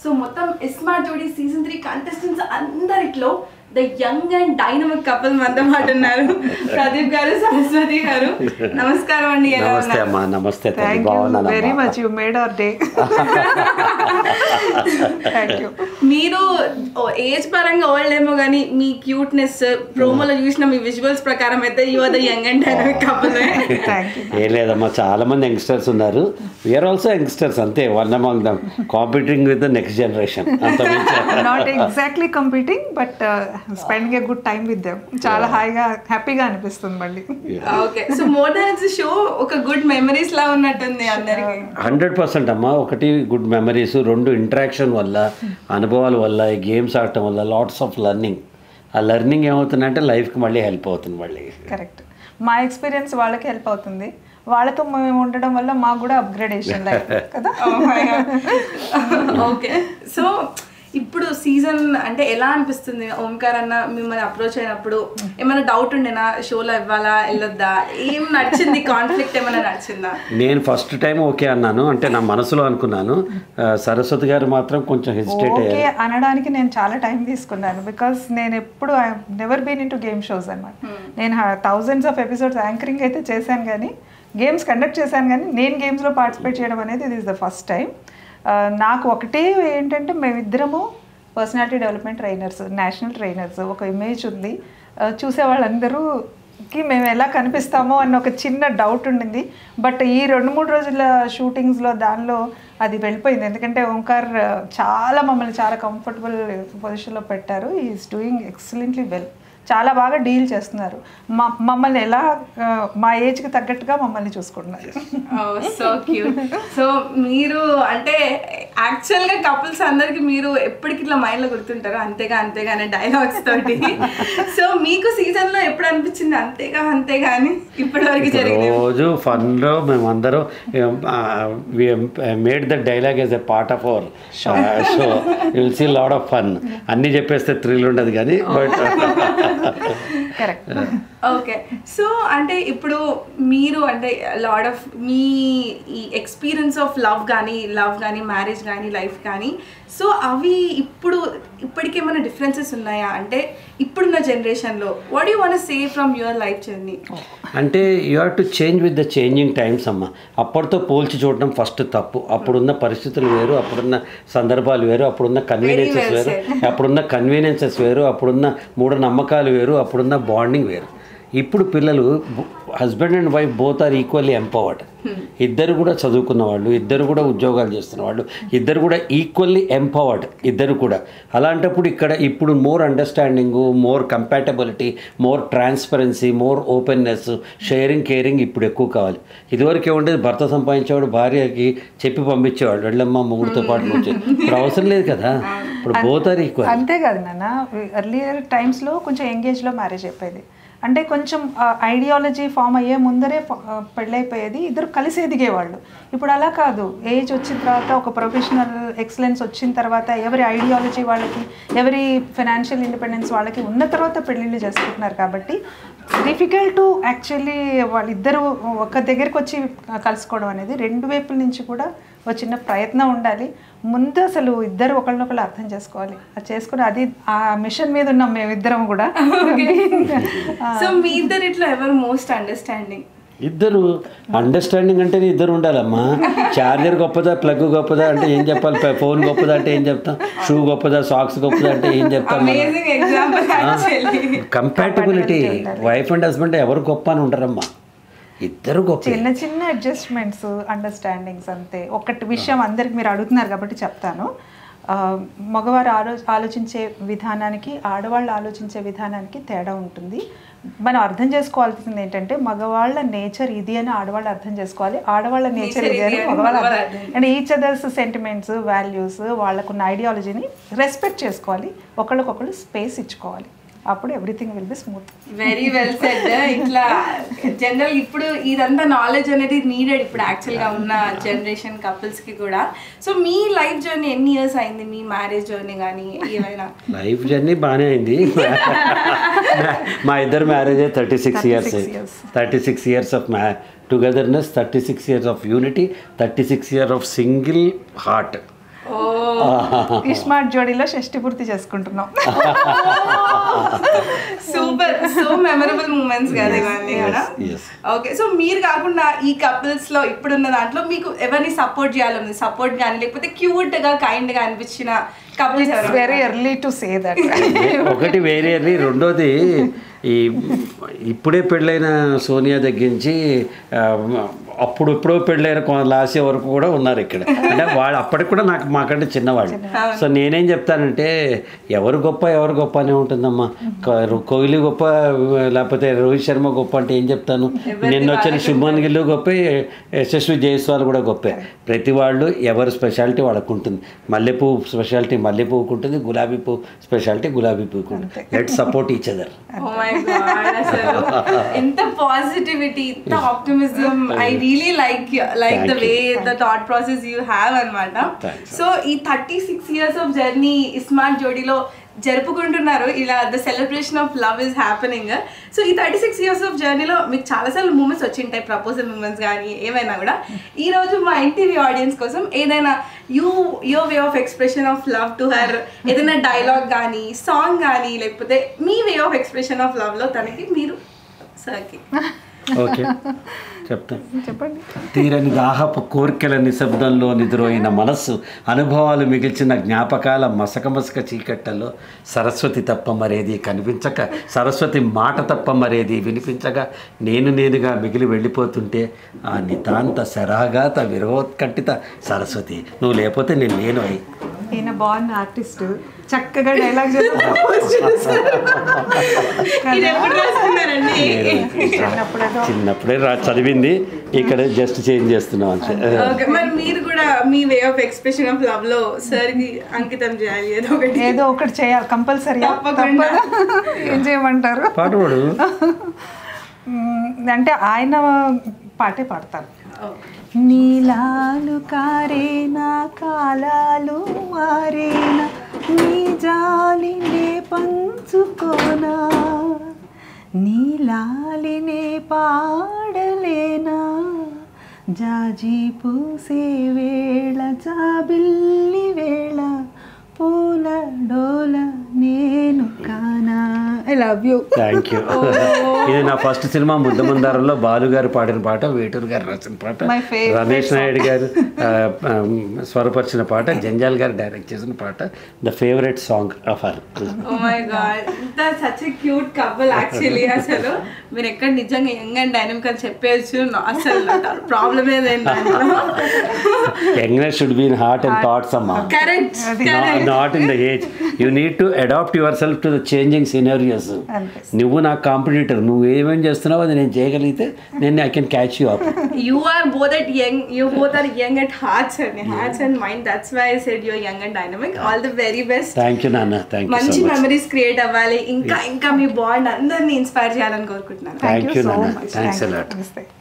So మొత్తం ఇస్మా జోడీ సీజన్ 3 కంటెస్టెంట్స్ అందరిట్లో the young and dynamic couple మనతో పాటు ఉన్నారు. ప్రదీప్ గారు, సరస్వతి గారు, నమస్కారం అండి. నమస్తే అమ్మా. నమస్తే. Very much you made our day. Thank you. మీరు ఏజ్ పరంగా ఓల్డ్ ఏమో కానీ మీ క్యూట్నెస్ ప్రోమోలో చూసిన మీ విజువల్స్ ప్రకారం అయితే you are the young and dynamic couple. ఏం లేదమ్మా, చాలా మంది యంగ్స్టర్స్ ఉన్నారు. వీఆర్ ఆల్సో యంగ్స్టర్స్, అంతే. One among them, competing with the next generation. Not exactly competing, but spending a good time with them. చాలా హాయిగా హ్యాపీగా అనిపిస్తుంది మళ్ళీ. Okay, so more than show ఒక గుడ్ మెమరీస్ లా ఉన్నట్టుంది అందరికి. 100% అమ్మా. ఒకటి గుడ్ మెమరీస్, రెండు ఇంటరాక్షన్ వల్ల, అనుభవాల వల్ల, గేమ్స్ ఆడటం వల్ల లాట్స్ ఆఫ్ లెర్నింగ్. ఆ లెర్నింగ్ ఏమవుతుందంటే లైఫ్కి మళ్ళీ హెల్ప్ అవుతుంది. మళ్ళీ కరెక్ట్. మా ఎక్స్పీరియన్స్ వాళ్ళకి హెల్ప్ అవుతుంది, వాళ్ళతో మేము ఉండడం వల్ల మాకు కూడా అప్గ్రేడేషన్ లైఫ్ కదా. ఓకే, సో ఇప్పుడు సీజన్ అంటే ఎలా అనిపిస్తుంది? ఓంకార్ అన్న మిమ్మల్ని అప్రోచ్ అయినప్పుడు ఏమైనా డౌట్ ఉండేనా, షోలో ఇవ్వాలా వెళ్ళొద్దా? ఏం నడిచింది? కాన్ఫ్లిక్ట్ ఏమైనా నడిచిందా? నేను ఫస్ట్ టైం ఓకే అన్నాను, అంటే నా మనసులో అనుకున్నాను. సరస్వతి గారు మాత్రం కొంచెం హెసిటేట్ అయ్యారు. ఓకే అనడానికి నేను చాలా టైం తీసుకున్నాను, బికాస్ నేను ఎప్పుడు I never been into game shows అనమాట. నేను థౌజండ్స్ ఆఫ్ ఎపిసోడ్స్ యాంకరింగ్ అయితే చేశాను, కానీ గేమ్స్ కండక్ట్ చేశాను, కానీ నేను గేమ్స్లో పార్టిసిపేట్ చేయడం అనేది ఇది ఈజ్ ద ఫస్ట్ టైం. నాకు ఒకటే ఏంటంటే, మేమిద్దరము personality development trainers, national trainers. ఒక ఇమేజ్ ఉంది, చూసే వాళ్ళందరూకి మేము ఎలా కనిపిస్తామో అన్న ఒక చిన్న డౌట్ ఉండింది. బట్ ఈ 2-3 రోజుల షూటింగ్స్లో దానిలో అది వెళ్ళిపోయింది. ఎందుకంటే ఓంకార్ చాలా మమ్మల్ని చాలా కంఫర్టబుల్ పొజిషన్లో పెట్టారు. Is doing excellently well. చాలా బాగా డీల్ చేస్తున్నారు. మమ్మల్ని ఎలా మా ఏజ్కి తగ్గట్టుగా మమ్మల్ని చూసుకుంటున్నారు. So cute. సో మీరు అంటే యాక్చువల్గా కపుల్స్ అందరికి మీరు ఎప్పటికి ఇట్లా మైండ్లో గుర్తుంటారు, అంతేగానే డైలాగ్స్ తోటి. సో మీకు సీజన్లో ఎప్పుడు అనిపించింది అంతేగాని ఇప్పటివరకు జరిగింది? రోజు ఫన్లో మేమందరం made the dialogue as a part of our show. Will see lot of fun. అన్నీ చెప్పేస్తే థ్రిల్ ఉండదు కానీ, బట్ కరెక్ట్. ఓకే, సో అంటే ఇప్పుడు మీరు అంటే లాట్ ఆఫ్ మీ ఈ ఎక్స్పీరియన్స్ ఆఫ్ లవ్ కానీ మ్యారేజ్ కానీ లైఫ్ కానీ, సో అవి ఇప్పటికేమైనా డిఫరెన్సెస్ ఉన్నాయా? అంటే ఇప్పుడున్న జనరేషన్లో what you want say from your life journey? అంటే you have to change with the changing times అమ్మ. అప్పటితో పోల్చి చూడడం ఫస్ట్ తప్పు. అప్పుడున్న పరిస్థితులు వేరు, అప్పుడున్న సందర్భాలు వేరు, అప్పుడున్న కన్వీనియన్సెస్ వేరు, అప్పుడున్న మూఢనమ్మకాలు వేరు, అప్పుడున్న బాండింగ్ వేరు. ఇప్పుడు పిల్లలు husband and wife both are equally empowered. ఇద్దరు కూడా చదువుకున్న వాళ్ళు, ఇద్దరు కూడా ఉద్యోగాలు చేస్తున్న వాళ్ళు, ఇద్దరు కూడా ఈక్వల్లీ ఎంపవర్డ్ ఇద్దరు కూడా. అలాంటప్పుడు ఇప్పుడు more understanding, more compatibility, more transparency, more openness, sharing, caring ఇప్పుడు ఎక్కువ కావాలి. ఇదివరకు ఏముండేది, భర్త సంపాదించేవాడు భార్యకి చెప్పి పంపించేవాడు, వెళ్ళమ్మా మొగుడితో పాటు వచ్చి. ఇప్పుడు అవసరం లేదు కదా, ఇప్పుడు బోత్ ఆర్ ఈక్వల్. అంతేకాదు నాన్న, ఎర్లియర్ టైమ్స్లో కొంచెం ఎంగేజ్లో మ్యారేజ్ అయిపోయేది. అంటే కొంచెం ఐడియాలజీ ఫామ్ అయ్యే ముందరే పెళ్ళైపోయేది, ఇద్దరు కలిసి ఎదిగేవాళ్ళు. ఇప్పుడు అలా కాదు. ఏజ్ వచ్చిన తర్వాత, ఒక ప్రొఫెషనల్ ఎక్సలెన్స్ వచ్చిన తర్వాత, ఎవరి ఐడియాలజీ వాళ్ళకి, ఎవరి ఫైనాన్షియల్ ఇండిపెండెన్స్ వాళ్ళకి ఉన్న తర్వాత పెళ్ళిళ్ళు చేసుకుంటున్నారు. కాబట్టి డిఫికల్ట్ టు యాక్చువల్లీ వాళ్ళిద్దరూ ఒక దగ్గరికి వచ్చి కలుసుకోవడం అనేది రెండు వైపుల నుంచి కూడా ఒక చిన్న ప్రయత్నం ఉండాలి. ముందు అసలు ఇద్దరు ఒకళ్ళనొకళ్ళు అర్థం చేసుకోవాలి. అది చేసుకుని అది ఆ మిషన్ మీద ఉన్నాం మేమిద్దరం కూడా. సో మీ ఇద్దరు ఇట్లా ఎవరు మోస్ట్ అండర్స్టాండింగ్? ఇద్దరు అండర్స్టాండింగ్ అంటే ఇద్దరు ఉండాలమ్మా. చార్జర్ గొప్పదా, ప్లగ్ గొప్పదా అంటే ఏం చెప్పాలి, ఫోన్ గొప్పదా అంటే ఏం చెప్తాం, షూ గొప్పదా, సాక్స్ గొప్పదా అంటే ఏం చెప్తాం. కంపాటబిలిటీ, వైఫ్ అండ్ హస్బెండ్ ఎవరు గొప్ప అని ఉండరమ్మా, ఇద్దరు గొప్ప. చిన్న చిన్న అడ్జస్ట్మెంట్స్, అండర్స్టాండింగ్స్ అంతే. ఒకటి విషయం అందరికి మీరు అడుగుతున్నారు కాబట్టి చెప్తాను. మగవారు ఆలోచించే విధానానికి, ఆడవాళ్ళు ఆలోచించే విధానానికి తేడా ఉంటుంది. మనం అర్థం చేసుకోవాల్సింది ఏంటంటే, మగవాళ్ళ నేచర్ ఇది అని ఆడవాళ్ళు అర్థం చేసుకోవాలి, ఆడవాళ్ళ నేచర్ ఇది అని మగవాళ్ళు and each others sentiments, values, వాళ్ళకున్న ఐడియాలజీని రెస్పెక్ట్ చేసుకోవాలి, ఒకళ్ళకొకళ్ళు స్పేస్ ఇచ్చుకోవాలి. అప్పుడు everything will be smooth. Very well said. ఇట్లా జనరల్ ఇప్పుడు ఇదంతా నాలెడ్జ్ అనేది నీడెడ్ ఇప్పుడు యాక్చువల్గా ఉన్న జనరేషన్ కపుల్స్కి కూడా. సో మీ లైఫ్ జర్నీ ఎన్ని ఇయర్స్ అయింది, మీ మ్యారేజ్ జర్నీ కానీ ఏమైనా? లైఫ్ జర్నీ బాగానే అయింది. మా ఇద్దరు marriage 36 years. 36 years of togetherness, 36 years of unity, 36 years of single heart. ISmart జోడీలో షష్టి పూర్తి చేసుకుంటున్నాం. సూపర్, సో మెమరబుల్ మూమెంట్స్ కదా ఇవన్నీ కూడా. ఓకే, సో మీరు కాకుండా ఈ కపుల్స్ లో ఇప్పుడున్న దాంట్లో మీకు ఎవరిని సపోర్ట్ చేయాలని, సపోర్ట్ కానీ లేకపోతే క్యూట్ గా కైండ్ గా అనిపించిన కపుల్స్ ఎవరు? Very early to say that. ఒకటి వెరీ ఎర్లీ, రెండోది ఈ ఇప్పుడే పెళ్ళైన సోనియా తగ్గించి అప్పుడు ఎప్పుడో పెళ్ళైన లాస్ట్ వరకు కూడా ఉన్నారు ఇక్కడ. అంటే వాళ్ళు అప్పటికి కూడా నాకు మాకంటే చిన్నవాళ్ళు. సో నేనేం చెప్తానంటే ఎవరు గొప్ప అనే ఉంటుందమ్మా. కోహ్లీ గొప్ప లేకపోతే రోహిత్ శర్మ గొప్ప అంటే ఏం చెప్తాను? నిన్న వచ్చిన శుభ్మన్ గిల్ గొప్ప, యశస్వి జైస్వాల్ కూడా గొప్పే. ప్రతి వాళ్ళు ఎవరి స్పెషాలిటీ వాళ్ళకు ఉంటుంది. మల్లెపూ స్పెషాలిటీ మల్లెపూకు ఉంటుంది, గులాబీ పువ్వు స్పెషాలిటీ గులాబీ పువ్వుకు ఉంటుంది. Let support each other. అసలు ఎంత పాజిటివిటీ, ఎంత optimism. I really like the way the thought process you have అన్నమాట. సో ఈ 36 years ఆఫ్ జర్నీ ఇస్మార్ట్ జోడీలో జరుపుకుంటున్నారు. ఇలా the celebration of love is happening. So ఈ 36 years ఆఫ్ జర్నీలో మీకు చాలాసార్లు మూమెంట్స్ వచ్చింటాయి, ప్రపోజల్ మూమెంట్స్ కానీ ఏమైనా కూడా. ఈరోజు మా ఎన్టీవీ ఆడియన్స్ కోసం ఏదైనా your way of expression of love to her, ఏదైనా డైలాగ్ కానీ సాంగ్ కానీ లేకపోతే మీ వే ఆఫ్ ఎక్స్ప్రెషన్ ఆఫ్ లవ్లో తనకి మీరు సర్కి. ఓకే చెప్తాను. చెప్పండి. తీరని దాహపు కోరికల నిశ్శబ్దంలో నిద్రోయిన మనస్సు, అనుభవాలు మిగిల్చిన జ్ఞాపకాల మసక చీకట్టల్లో సరస్వతి తప్ప మరేది కనిపించక, సరస్వతి మాట తప్ప మరేది వినిపించగా, నేనుగా మిగిలి వెళ్ళిపోతుంటే ఆ నితాంత శరాఘాత విరోత్కంఠిత సరస్వతి నువ్వు లేకపోతే నేను అయి. ఈయన బాగున్న ఆర్టిస్ట్, చక్కగా డైలాగ్ చిన్నప్పుడే చదివింది, ఇక్కడ జస్ట్ చేంజ్ చేస్తున్నాం అంతే. మరి మీరు కూడా మీ way of expression of love లో సార్ కి అంకితం చేయాలి, ఏదో ఒకటి చేయాలి కంపల్సరీ. ఏం చేయమంటారు? పాటపాడు. అంటే ఆయన పాటే పాడతారు. నీలాలు కారేనా కాలాలు మారేనా, నీ జాలినే పంచుకోనా, నీలాలినే పాడలేనా, జాజి పూసే వేళ జాబిల్లి వేళ పూల డోల నేను కానా. I love you. Thank you. ఇది నా ఫస్ట్ సినిమా ముద్దమందారంలో బాలు గారు పాడిన పాట, వేటూరు గారు రాసిన పాట, రమేష్ నాయుడు గారు స్వరపరిచిన పాట, జంజాల్ గారు డైరెక్ట్ చేసిన పాట. The favourite song of her. Oh my god, such a cute couple actually. అసలు మీరు ఎక్కడ నిజంగా యంగ్ అండ్ డైనమిక్ అని చెప్పేయచ్చు, అసలు ప్రాబ్లమ్ ఏదైనా. Youngness should be in heart and thoughts అమ్మా. Correct. Not in the age. You need to adapt yourself to the changing scenarios. నువ్వు నాకు కాంపిటీటర్, నువ్వు ఏమేం చేస్తున్నావు అది నేను చేయగలిగితే I can catch you up. You are both are young at hearts and mind. That's why I said you're young and dynamic. All the very best. Thank you Nana. Thank you so much. మంచి memories create అవ్వాలి, ఇంకా మీ bond అందరిని inspire చేయాలని కోరుకుంటున్నాను. Thank you Nana. Thanks a lot.